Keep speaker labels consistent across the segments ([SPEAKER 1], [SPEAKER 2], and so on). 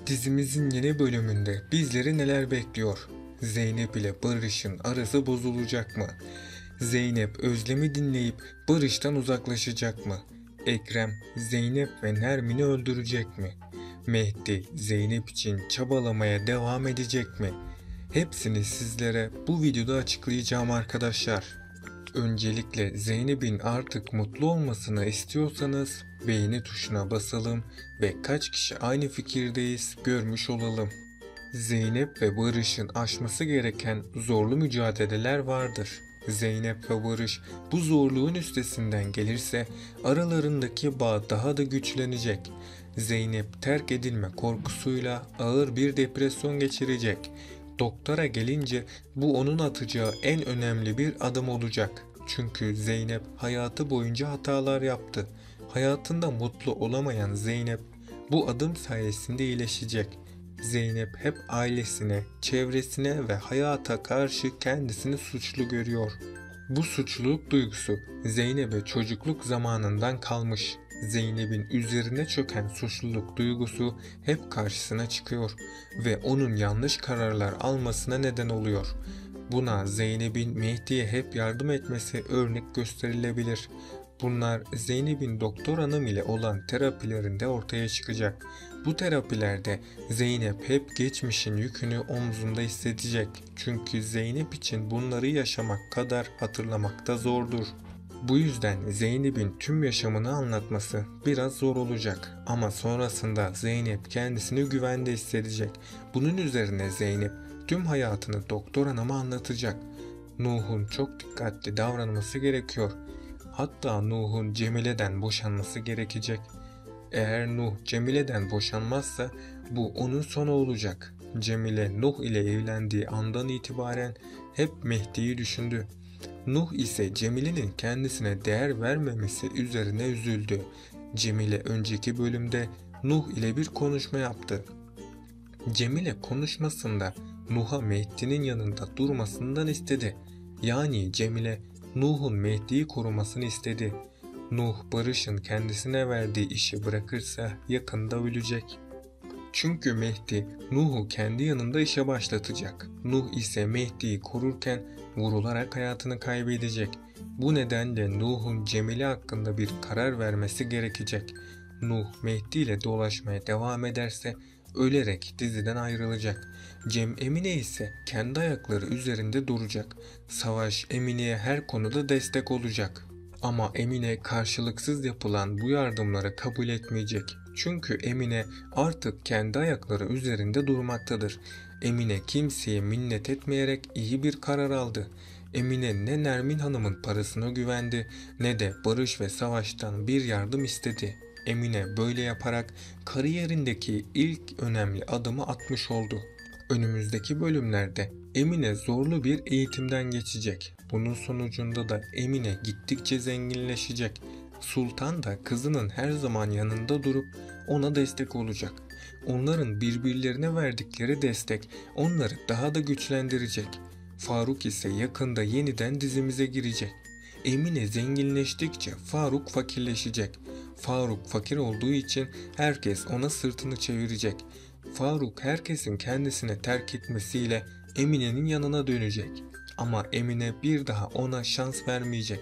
[SPEAKER 1] Dizimizin yeni bölümünde bizleri neler bekliyor? Zeynep ile Barış'ın arası bozulacak mı? Zeynep Özlem'i dinleyip Barış'tan uzaklaşacak mı? Ekrem, Zeynep ve Nermin'i öldürecek mi? Mehdi, Zeynep için çabalamaya devam edecek mi? Hepsini sizlere bu videoda açıklayacağım arkadaşlar. Öncelikle Zeynep'in artık mutlu olmasını istiyorsanız beğeni tuşuna basalım ve kaç kişi aynı fikirdeyiz görmüş olalım. Zeynep ve Barış'ın aşması gereken zorlu mücadeleler vardır. Zeynep ve Barış bu zorluğun üstesinden gelirse aralarındaki bağ daha da güçlenecek. Zeynep terk edilme korkusuyla ağır bir depresyon geçirecek. Doktora gelince bu onun atacağı en önemli bir adım olacak. Çünkü Zeynep hayatı boyunca hatalar yaptı. Hayatında mutlu olamayan Zeynep bu adım sayesinde iyileşecek. Zeynep hep ailesine, çevresine ve hayata karşı kendisini suçlu görüyor. Bu suçluluk duygusu Zeynep'e çocukluk zamanından kalmış. Zeynep'in üzerine çöken suçluluk duygusu hep karşısına çıkıyor ve onun yanlış kararlar almasına neden oluyor. Buna Zeynep'in Mehdi'ye hep yardım etmesi örnek gösterilebilir. Bunlar Zeynep'in doktor hanım ile olan terapilerinde ortaya çıkacak. Bu terapilerde Zeynep hep geçmişin yükünü omzunda hissedecek. Çünkü Zeynep için bunları yaşamak kadar hatırlamak da zordur. Bu yüzden Zeynep'in tüm yaşamını anlatması biraz zor olacak ama sonrasında Zeynep kendisini güvende hissedecek. Bunun üzerine Zeynep tüm hayatını doktor hanıma anlatacak. Nuh'un çok dikkatli davranması gerekiyor. Hatta Nuh'un Cemile'den boşanması gerekecek. Eğer Nuh Cemile'den boşanmazsa bu onun sonu olacak. Cemile Nuh ile evlendiği andan itibaren hep Mehdi'yi düşündü. Nuh ise Cemile'nin kendisine değer vermemesi üzerine üzüldü. Cemile önceki bölümde Nuh ile bir konuşma yaptı. Cemile konuşmasında Nuh'a Mehdi'nin yanında durmasından istedi. Yani Cemile Nuh'un Mehdi'yi korumasını istedi. Nuh Barış'ın kendisine verdiği işi bırakırsa yakında ölecek. Çünkü Mehdi Nuh'u kendi yanında işe başlatacak. Nuh ise Mehdi'yi korurken vurularak hayatını kaybedecek. Bu nedenle Nuh'un Cemile hakkında bir karar vermesi gerekecek. Nuh Mehdi ile dolaşmaya devam ederse ölerek diziden ayrılacak. Emine ise kendi ayakları üzerinde duracak. Savaş Emine'ye her konuda destek olacak. Ama Emine karşılıksız yapılan bu yardımları kabul etmeyecek. Çünkü Emine artık kendi ayakları üzerinde durmaktadır. Emine kimseye minnet etmeyerek iyi bir karar aldı. Emine ne Nermin Hanım'ın parasına güvendi ne de Barış ve Savaş'tan bir yardım istedi. Emine böyle yaparak kariyerindeki ilk önemli adımı atmış oldu. Önümüzdeki bölümlerde Emine zorlu bir eğitimden geçecek. Bunun sonucunda da Emine gittikçe zenginleşecek. Sultan da kızının her zaman yanında durup ona destek olacak. Onların birbirlerine verdikleri destek onları daha da güçlendirecek. Faruk ise yakında yeniden dizimize girecek. Emine zenginleştikçe Faruk fakirleşecek. Faruk fakir olduğu için herkes ona sırtını çevirecek. Faruk herkesin kendisine terk etmesiyle Emine'nin yanına dönecek. Ama Emine bir daha ona şans vermeyecek.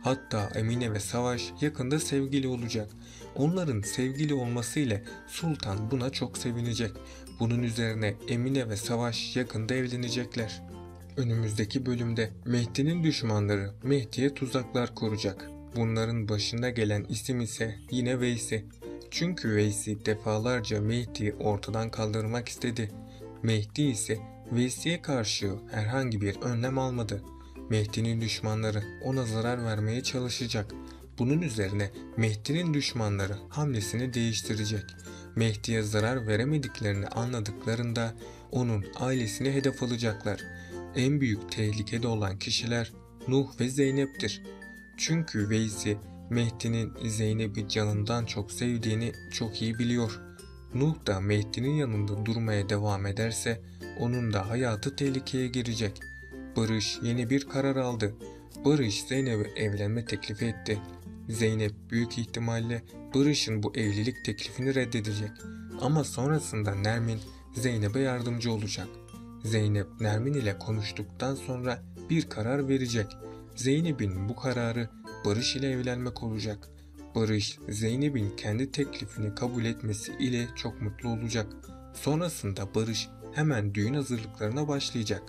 [SPEAKER 1] Hatta Emine ve Savaş yakında sevgili olacak. Onların sevgili olmasıyla Sultan buna çok sevinecek. Bunun üzerine Emine ve Savaş yakında evlenecekler. Önümüzdeki bölümde Mehdi'nin düşmanları Mehdi'ye tuzaklar kuracak. Bunların başında gelen isim ise yine Veysi. Çünkü Veysi defalarca Mehdi'yi ortadan kaldırmak istedi. Mehdi ise Veysi'ye karşı herhangi bir önlem almadı. Mehdi'nin düşmanları ona zarar vermeye çalışacak. Bunun üzerine Mehdi'nin düşmanları hamlesini değiştirecek. Mehdi'ye zarar veremediklerini anladıklarında onun ailesine hedef alacaklar. En büyük tehlikede olan kişiler Nuh ve Zeynep'tir. Çünkü Veysi Mehdi'nin Zeynep'i canından çok sevdiğini çok iyi biliyor. Nuh da Mehdi'nin yanında durmaya devam ederse onun da hayatı tehlikeye girecek. Barış yeni bir karar aldı. Barış Zeynep'e evlenme teklifi etti. Zeynep büyük ihtimalle Barış'ın bu evlilik teklifini reddedecek. Ama sonrasında Nermin Zeynep'e yardımcı olacak. Zeynep Nermin ile konuştuktan sonra bir karar verecek. Zeynep'in bu kararı Barış ile evlenmek olacak. Barış, Zeynep'in kendi teklifini kabul etmesi ile çok mutlu olacak. Sonrasında Barış hemen düğün hazırlıklarına başlayacak.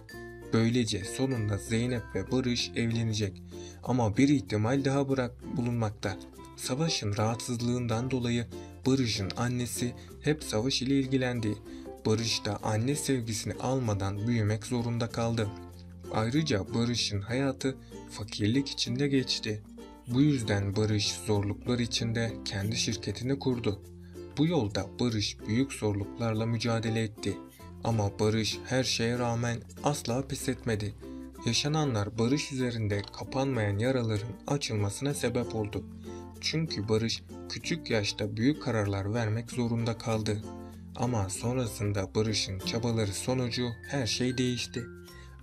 [SPEAKER 1] Böylece sonunda Zeynep ve Barış evlenecek. Ama bir ihtimal daha bulunmakta. Savaş'ın rahatsızlığından dolayı Barış'ın annesi hep Savaş ile ilgilendi. Barış da anne sevgisini almadan büyümek zorunda kaldı. Ayrıca Barış'ın hayatı fakirlik içinde geçti. Bu yüzden Barış zorluklar içinde kendi şirketini kurdu. Bu yolda Barış büyük zorluklarla mücadele etti. Ama Barış her şeye rağmen asla pes etmedi. Yaşananlar Barış üzerinde kapanmayan yaraların açılmasına sebep oldu. Çünkü Barış küçük yaşta büyük kararlar vermek zorunda kaldı. Ama sonrasında Barış'ın çabaları sonucu her şey değişti.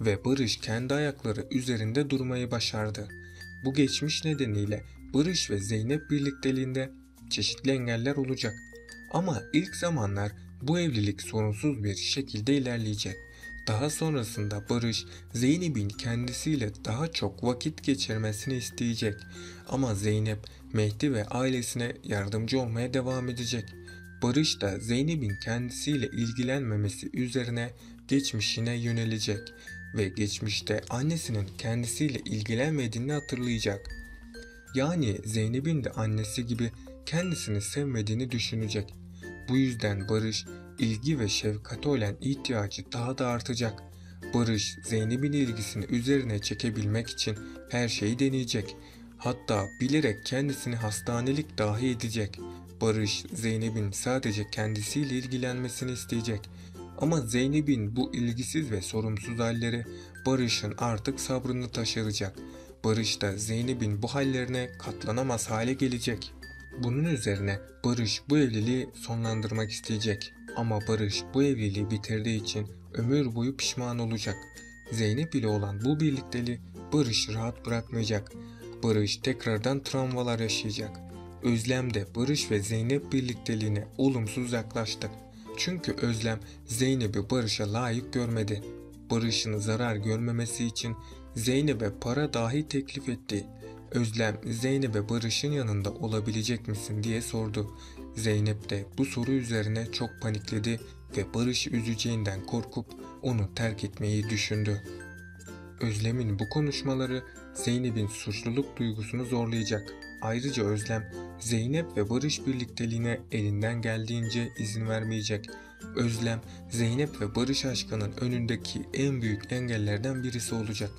[SPEAKER 1] Ve Barış kendi ayakları üzerinde durmayı başardı. Bu geçmiş nedeniyle Barış ve Zeynep birlikteliğinde çeşitli engeller olacak. Ama ilk zamanlar bu evlilik sorunsuz bir şekilde ilerleyecek. Daha sonrasında Barış, Zeynep'in kendisiyle daha çok vakit geçirmesini isteyecek. Ama Zeynep, Mehdi ve ailesine yardımcı olmaya devam edecek. Barış da Zeynep'in kendisiyle ilgilenmemesi üzerine geçmişine yönelecek ve geçmişte annesinin kendisiyle ilgilenmediğini hatırlayacak. Yani Zeynep'in de annesi gibi kendisini sevmediğini düşünecek. Bu yüzden Barış, ilgi ve şefkate olan ihtiyacı daha da artacak. Barış, Zeynep'in ilgisini üzerine çekebilmek için her şeyi deneyecek. Hatta bilerek kendisini hastanelik dahi edecek. Barış, Zeynep'in sadece kendisiyle ilgilenmesini isteyecek. Ama Zeynep'in bu ilgisiz ve sorumsuz halleri Barış'ın artık sabrını taşıracak. Barış da Zeynep'in bu hallerine katlanamaz hale gelecek. Bunun üzerine Barış bu evliliği sonlandırmak isteyecek. Ama Barış bu evliliği bitirdiği için ömür boyu pişman olacak. Zeynep ile olan bu birlikteliği Barış'ı rahat bırakmayacak. Barış tekrardan travmalar yaşayacak. Özlem de Barış ve Zeynep birlikteliğine olumsuz yaklaştı. Çünkü Özlem Zeynep'i Barış'a layık görmedi. Barış'ın zarar görmemesi için Zeynep'e para dahi teklif etti. Özlem Zeynep'e Barış'ın yanında olabilecek misin diye sordu. Zeynep de bu soru üzerine çok panikledi ve Barış'ı üzeceğinden korkup onu terk etmeyi düşündü. Özlem'in bu konuşmaları Zeynep'in suçluluk duygusunu zorlayacak. Ayrıca Özlem, Zeynep ve Barış birlikteliğine elinden geldiğince izin vermeyecek. Özlem, Zeynep ve Barış aşkının önündeki en büyük engellerden birisi olacak.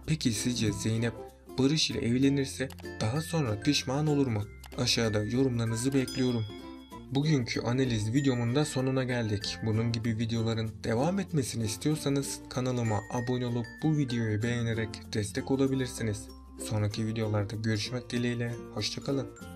[SPEAKER 1] Peki sizce Zeynep, Barış ile evlenirse daha sonra pişman olur mu? Aşağıda yorumlarınızı bekliyorum. Bugünkü analiz videomun da sonuna geldik. Bunun gibi videoların devam etmesini istiyorsanız kanalıma abone olup bu videoyu beğenerek destek olabilirsiniz. Sonraki videolarda görüşmek dileğiyle, hoşça kalın.